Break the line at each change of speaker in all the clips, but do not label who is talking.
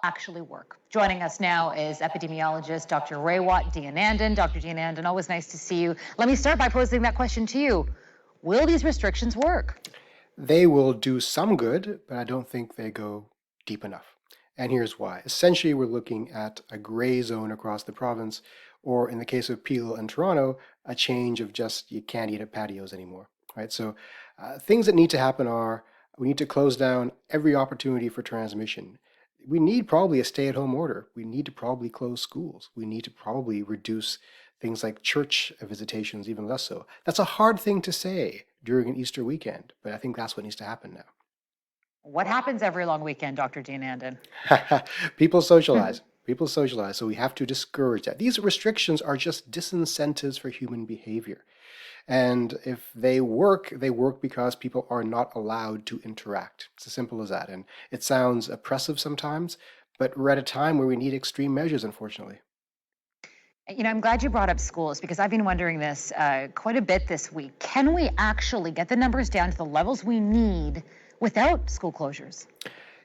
actually work. Joining us now is epidemiologist Dr. Raywat Deonandan. Dr. Deonandan, always nice to see you. Let me start by posing that question to you. Will these restrictions work?
They will do some good, but I don't think they go deep enough. And here's why. Essentially, we're looking at a gray zone across the province, or in the case of Peel and Toronto, a change of just you can't eat at patios anymore, right? So things that need to happen are we need to close down every opportunity for transmission. We need probably a stay-at-home order. We need to probably close schools. We need to probably reduce things like church visitations, even less so. That's a hard thing to say during an Easter weekend, but I think that's what needs to happen now.
What happens every long weekend, Dr. Deonandan?
People socialize. People socialize, so we have to discourage that. These restrictions are just disincentives for human behavior. And if they work because people are not allowed to interact. It's as simple as that. And it sounds oppressive sometimes, but we're at a time where we need extreme measures, unfortunately.
You know, I'm glad you brought up schools because I've been wondering this quite a bit this week. Can we actually get the numbers down to the levels we need without school closures?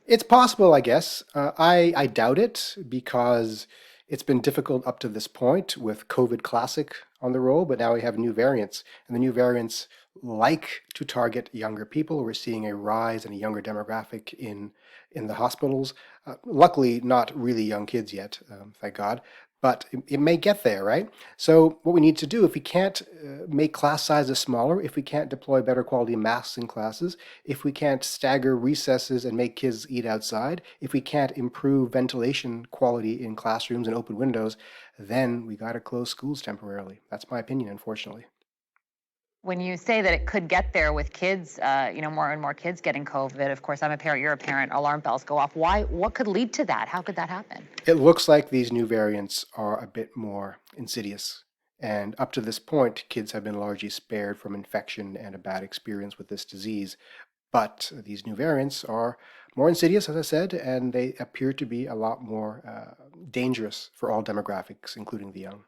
It's possible, I guess. I doubt it because it's been difficult up to this point with COVID Classic on the roll, but now we have new variants, and the new variants like to target younger people. We're seeing a rise in a younger demographic in the hospitals. Luckily, not really young kids yet, thank God. But it may get there, right? So what we need to do, if we can't make class sizes smaller, if we can't deploy better quality masks in classes, if we can't stagger recesses and make kids eat outside, if we can't improve ventilation quality in classrooms and open windows, then we got to close schools temporarily. That's my opinion, unfortunately.
When you say that it could get there with kids, more and more kids getting COVID, of course, I'm a parent, you're a parent, alarm bells go off. Why? What could lead to that? How could that happen?
It looks like these new variants are a bit more insidious. And up to this point, kids have been largely spared from infection and a bad experience with this disease. But these new variants are more insidious, as I said, and they appear to be a lot more dangerous for all demographics, including the young.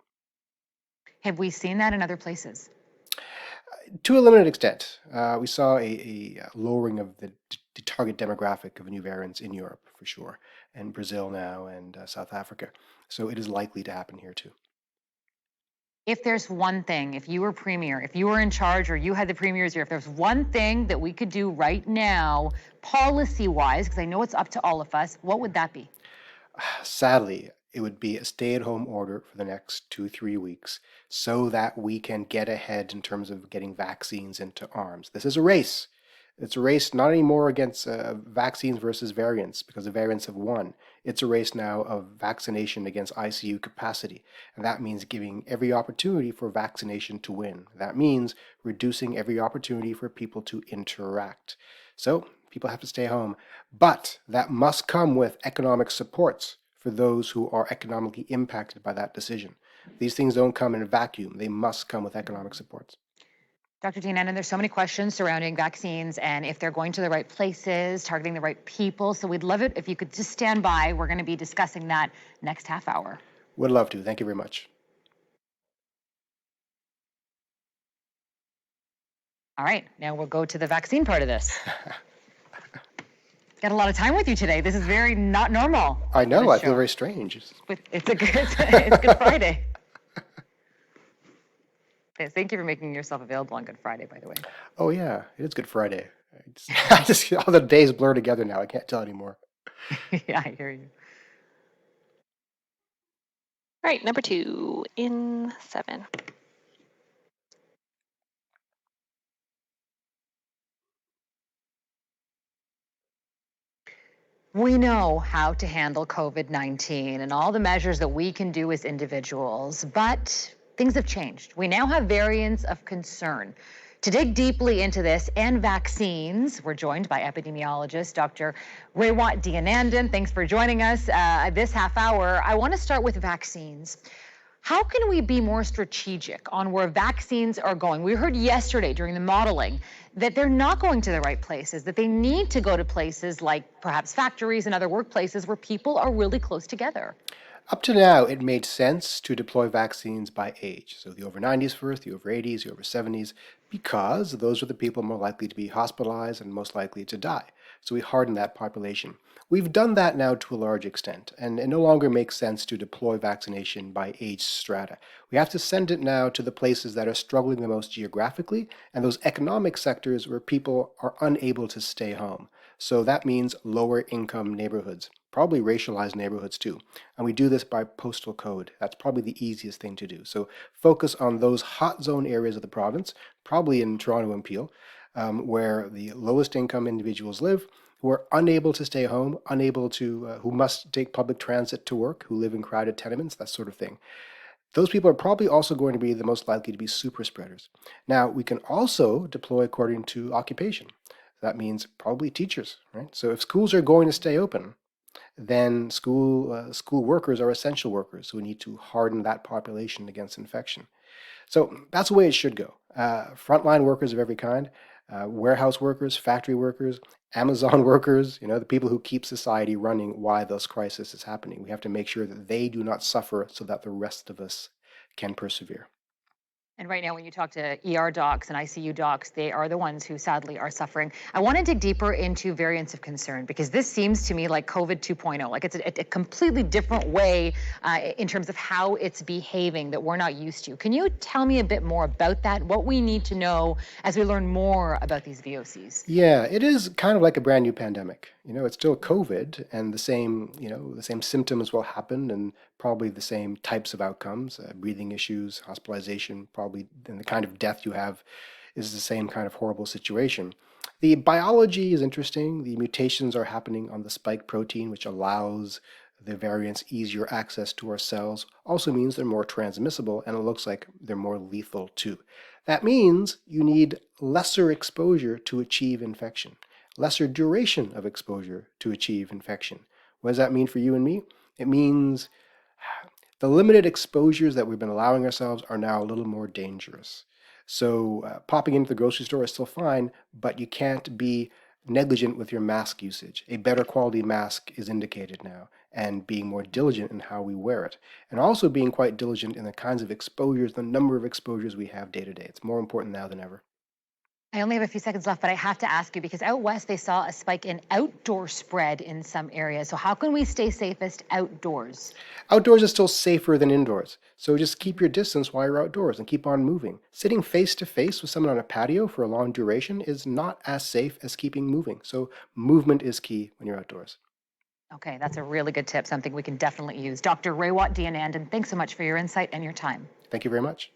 Have we seen that in other places?
To a limited extent, we saw a lowering of the target demographic of new variants in Europe, for sure, and Brazil now, and South Africa. So it is likely to happen here too.
If there's one thing, if you were premier, if you were in charge or you had the premier's ear, if there's one thing that we could do right now, policy-wise, because I know it's up to all of us, what would that be?
Sadly, it would be a stay-at-home order for the next 2-3 weeks so that we can get ahead in terms of getting vaccines into arms. This is a race. It's a race not anymore against vaccines versus variants because the variants have won. It's a race now of vaccination against ICU capacity. And that means giving every opportunity for vaccination to win. That means reducing every opportunity for people to interact. So people have to stay home. But that must come with economic supports for those who are economically impacted by that decision. These things don't come in a vacuum. They must come with economic supports.
Dr. Deonandan, there's so many questions surrounding vaccines and if they're going to the right places, targeting the right people. So we'd love it if you could just stand by. We're going to be discussing that next half hour.
Would love to. Thank you very much.
All right, now we'll go to the vaccine part of this. Got a lot of time with you today. This is very not normal.
I know. I feel very strange.
It's Good Friday. Thank you for making yourself available on Good Friday, by the way.
Oh yeah, it is Good Friday. I just all the days blur together now. I can't tell anymore.
Yeah, I hear you.
All right, number 2 in 7.
We know how to handle COVID-19 and all the measures that we can do as individuals, but things have changed. We now have variants of concern. To dig deeply into this and vaccines, we're joined by epidemiologist Dr. Raywat Deonandan. Thanks for joining us this half hour. I want to start with vaccines. How can we be more strategic on where vaccines are going? We heard yesterday during the modeling that they're not going to the right places, that they need to go to places like perhaps factories and other workplaces where people are really close together.
Up to now, it made sense to deploy vaccines by age. So the over 90s first, the over 80s, the over 70s, because those are the people more likely to be hospitalized and most likely to die. So we hardened that population. We've done that now to a large extent, and it no longer makes sense to deploy vaccination by age strata. We have to send it now to the places that are struggling the most geographically and those economic sectors where people are unable to stay home. So that means lower income neighborhoods, probably racialized neighborhoods too. And we do this by postal code. That's probably the easiest thing to do. So focus on those hot zone areas of the province, probably in Toronto and Peel, where the lowest income individuals live, who are unable to stay home, who must take public transit to work, who live in crowded tenements, that sort of thing. Those people are probably also going to be the most likely to be super spreaders. Now, we can also deploy according to occupation. That means probably teachers, right? So if schools are going to stay open, then school workers are essential workers. So we need to harden that population against infection. So that's the way it should go. Frontline workers of every kind, warehouse workers, factory workers, Amazon workers, the people who keep society running while this crisis is happening. We have to make sure that they do not suffer so that the rest of us can persevere.
And right now, when you talk to ER docs and ICU docs, they are the ones who sadly are suffering. I want to dig deeper into variants of concern because this seems to me like COVID 2.0. Like it's a completely different way in terms of how it's behaving that we're not used to. Can you tell me a bit more about that? What we need to know as we learn more about these VOCs?
Yeah, it is kind of like a brand new pandemic. It's still COVID, and the same symptoms will happen, and probably the same types of outcomes, breathing issues, hospitalization, probably, and the kind of death you have is the same kind of horrible situation. The biology is interesting. The mutations are happening on the spike protein, which allows the variants easier access to our cells. Also means they're more transmissible, and it looks like they're more lethal too. That means you need lesser exposure to achieve infection, lesser duration of exposure to achieve infection. What does that mean for you and me? It means the limited exposures that we've been allowing ourselves are now a little more dangerous. So popping into the grocery store is still fine, but you can't be negligent with your mask usage. A better quality mask is indicated now, and being more diligent in how we wear it. And also being quite diligent in the kinds of exposures, the number of exposures we have day to day. It's more important now than ever.
I only have a few seconds left, but I have to ask you because out west they saw a spike in outdoor spread in some areas. So how can we stay safest outdoors?
Outdoors is still safer than indoors, so just keep your distance while you're outdoors and keep on moving. Sitting face to face with someone on a patio for a long duration is not as safe as keeping moving, so movement is key when you're outdoors.
Okay, that's a really good tip, something we can definitely use. Dr. Raywat Deonandan, thanks so much for your insight and your time.
Thank you very much.